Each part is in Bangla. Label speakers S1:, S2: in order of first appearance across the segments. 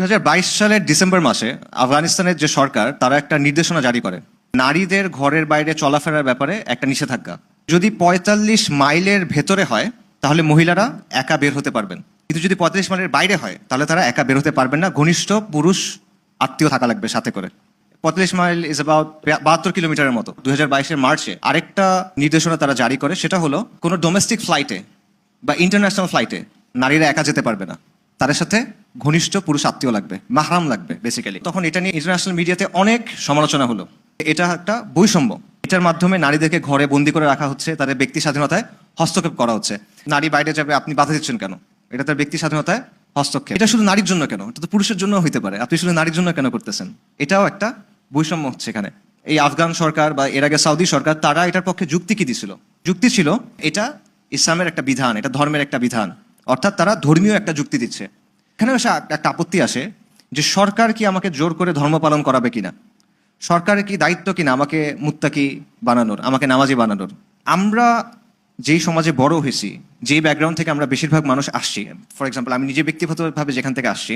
S1: 2022 সালের ডিসেম্বর মাসে আফগানিস্তানের যে সরকার তারা একটা নির্দেশনা জারি করে নারীদের ঘরের বাইরে চলাফেরার ব্যাপারে একটা নিষেধাজ্ঞা। যদি 45 মাইলের ভেতরে হয় তাহলে মহিলারা একা বের হতে পারবেন, কিন্তু যদি 45 মাইলের বাইরে হয় তাহলে তারা একা বের হতে পারবেন না, ঘনিষ্ঠ পুরুষ আত্মীয় থাকা লাগবে সাথে করে। 45 মাইল ইজ অ্যাবাউট 72 কিলোমিটারের মতো। 2022 মার্চে আরেকটা নির্দেশনা তারা জারি করে, সেটা হলো কোনো ডোমেস্টিক ফ্লাইটে বা ইন্টারন্যাশনাল ফ্লাইটে নারীরা একা যেতে পারবে না, তাদের সাথে ঘনিষ্ঠ পুরুষ আত্মীয় লাগবে, মাহরাম লাগবে বেসিক্যালি। তখন এটা নিয়ে ইন্টারন্যাশনাল মিডিয়াতে অনেক সমালোচনা হলো। এটা একটা বৈষম্য, এটার মাধ্যমে নারীদেরকে ঘরে বন্দি করে রাখা হচ্ছে, তাদের ব্যক্তি স্বাধীনতায় হস্তক্ষেপ করা হচ্ছে। নারী বাইরে যাবে, আপনি বাধা দিচ্ছেন কেন? এটা তার ব্যক্তি স্বাধীনতায় হস্তক্ষেপ। এটা শুধু নারীর জন্য কেন? এটা তো পুরুষের জন্য হইতে পারে, আপনি শুধু নারীর জন্য কেন করতেছেন? এটাও একটা বৈষম্য হচ্ছে এখানে। এই আফগান সরকার বা এর আগে সৌদি সরকার, তারা এটার পক্ষে যুক্তি কি দিছিল? যুক্তি ছিল এটা ইসলামের একটা বিধান, এটা ধর্মের একটা বিধান, অর্থাৎ তারা ধর্মীয় একটা যুক্তি দিচ্ছে। এখানে একটা আপত্তি আসে যে সরকার কি আমাকে জোর করে ধর্ম পালন করাবে কিনা, সরকারের কি দায়িত্ব কিনা আমাকে মুত্তাকি বানানোর, আমাকে নামাজি বানানোর। আমরা যেই সমাজে বড় হয়েছি, যেই ব্যাকগ্রাউন্ড থেকে আমরা বেশিরভাগ মানুষ আসছি, ফর এক্সাম্পল আমি নিজে ব্যক্তিগতভাবে যেখান থেকে আসছি,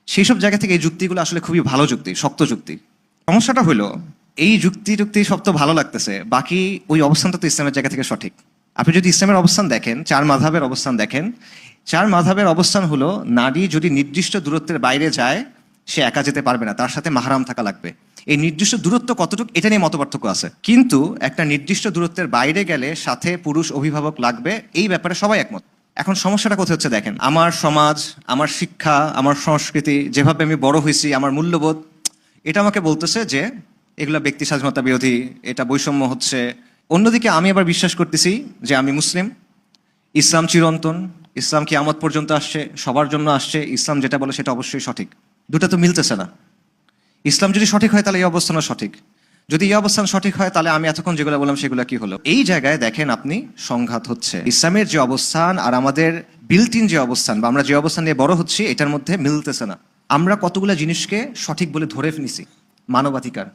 S1: সেই সব জায়গা থেকে এই যুক্তিগুলো আসলে খুবই ভালো যুক্তি, শক্ত যুক্তি। সমস্যাটা হলো এই যুক্তি সব তো ভালো লাগতেছে, বাকি ওই অবস্থানটা তো ইসলামের জায়গা থেকে সঠিক। আপনি যদি ইসলামের অবস্থান দেখেন, চার মাযহাবের অবস্থান দেখেন, চার মাযহাবের অবস্থান হলো নারী যদি নির্দিষ্ট দূরত্বের বাইরে যায় সে একা যেতে পারবে না, তার সাথে মাহরাম থাকা লাগবে। এই নির্দিষ্ট দূরত্ব কতটুকু এটা নিয়ে মতপার্থক্য আছে, কিন্তু একটা নির্দিষ্ট দূরত্বের বাইরে গেলে সাথে পুরুষ অভিভাবক লাগবে, এই ব্যাপারে সবাই একমত। এখন সমস্যাটা কোথায় হচ্ছে দেখেন, আমার সমাজ, আমার শিক্ষা, আমার সংস্কৃতি, যেভাবে আমি বড় হয়েছি, আমার মূল্যবোধ, এটা আমাকে বলতেছে যে এগুলা ব্যক্তি স্বাধীনতা বিরোধী, এটা বৈষম্য হচ্ছে। অন্যদিকে আমি আবার বিশ্বাস করতেছি যে আমি মুসলিম, ইসলাম চিরন্তন, ইসলাম কিয়ামত পর্যন্ত আসছে, সবার জন্য আসছে, ইসলাম যেটা বলে সেটা অবশ্যই সঠিক। দুটা তো মিলতেছে না। ইসলাম যদি সঠিক হয় তাহলে এই অবস্থানও সঠিক, যদি এই অবস্থান সঠিক হয় তাহলে আমি এতক্ষণ যেগুলো বললাম সেগুলো কি হলো? এই জায়গায় দেখেন আপনি সংঘাত হচ্ছে। ইসলামের যে অবস্থান আর আমাদের বিল্ট ইন যে অবস্থান বা আমরা যে অবস্থান নিয়ে বড় হচ্ছি, এটার মধ্যে মিলতেছে না। আমরা কতগুলো জিনিসকে সঠিক বলে ধরে নিছি, মানবাধিকার,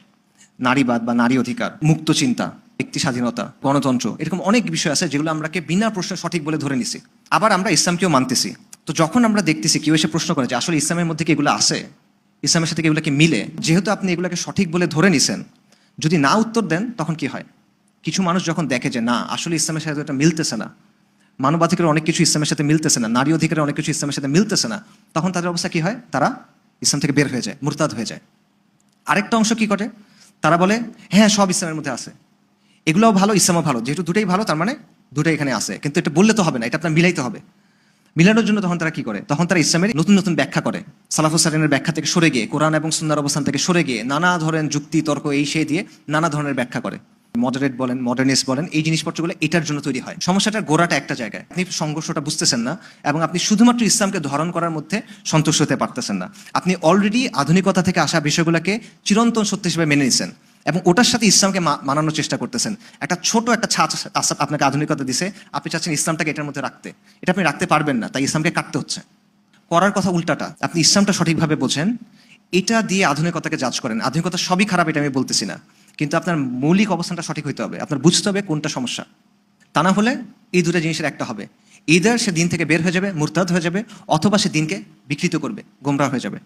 S1: নারীবাদ বা নারী অধিকার, মুক্ত চিন্তা, ব্যক্তি স্বাধীনতা, গণতন্ত্র, এরকম অনেক বিষয় আছে যেগুলো আমরাকে বিনা প্রশ্নে সঠিক বলে ধরে নিছি। আবার আমরা ইসলামকেও মানতেছি। তো যখন আমরা দেখতেছি কেউ এসে প্রশ্ন করে যে আসলে ইসলামের মধ্যে কি এগুলো আছে, ইসলামের সাথে এগুলো কি মিলে, যেহেতু আপনি এগুলোকে সঠিক বলে ধরে নিছেন, যদি না উত্তর দেন তখন কি হয়? কিছু মানুষ যখন দেখে যে না আসলে ইসলামের সাথে এটা মিলতেছে না, মানবাধিকারের অনেক কিছু ইসলামের সাথে মিলতেছে না, নারী অধিকারের অনেক কিছু ইসলামের সাথে মিলতেছে না, তখন তাদের অবস্থা কি হয়? তারা ইসলাম থেকে বের হয়ে যায়, মুরতাদ হয়ে যায়। আরেকটা অংশ কি করে? তারা বলে হ্যাঁ সব ইসলামের মধ্যে আছে, এগুলোও ভালো, ইসলামও ভালো, যেহেতু দুটোই ভালো তার মানে দুটোই এখানে আছে, কিন্তু এটা বললে তো হবে না, এটা আপনার মিলাইতে হবে। মিলানোর জন্য তখন তারা কি করে? তখন তারা ইসলামের নতুন নতুন ব্যাখ্যা করে, সালাফুস সালিহিনের ব্যাখ্যা থেকে সরে গিয়ে, কোরআন এবং সুন্নাহর অবস্থান থেকে সরে গিয়ে নানা ধরনের যুক্তি তর্ক এই সেই দিয়ে নানা ধরনের ব্যাখ্যা করে। মডারেট বলেন, মডার্নিস্ট বলেন, এই জিনিসপত্রগুলো এটার জন্য তৈরি হয়। সমস্যাটার গোড়াটা একটা জায়গায়, আপনি সংঘর্ষটা বুঝতেছেন না এবং আপনি শুধুমাত্র ইসলামকে ধারণ করার মধ্যে সন্তুষ্ট হতে পারতেছেন না। আপনি অলরেডি আধুনিকতা থেকে আসা বিষয়গুলোকে চিরন্তন সত্য হিসেবে মেনে নিছেন এবং ওটার সাথে ইসলামকে মানানোর চেষ্টা করতেছেন। একটা ছোট একটা ছাঁচ আপনাকে আধুনিকতা দিছে, আপনি চাচ্ছেন ইসলামটাকে এটার মধ্যে রাখতে, এটা আপনি রাখতে পারবেন না, তাই ইসলামকে কাটতে হচ্ছে। করার কথা উল্টাটা, আপনি ইসলামটা সঠিকভাবে বোঝেন, এটা দিয়ে আধুনিকতাকে জাজ করেন। আধুনিকতা সবই খারাপ এটা আমি বলতেছি না, কিন্তু আপনার মৌলিক অবস্থানটা সঠিক হইতে হবে, আপনার বুঝতে হবে কোনটা সমস্যা। তা না হলে এই দুটো জিনিসের একটা হবে, ইদার সে দিন থেকে বের হয়ে যাবে, মুরতাদ হয়ে যাবে, অথবা সে দিনকে বিকৃত করবে, গোমরাহ হয়ে যাবে।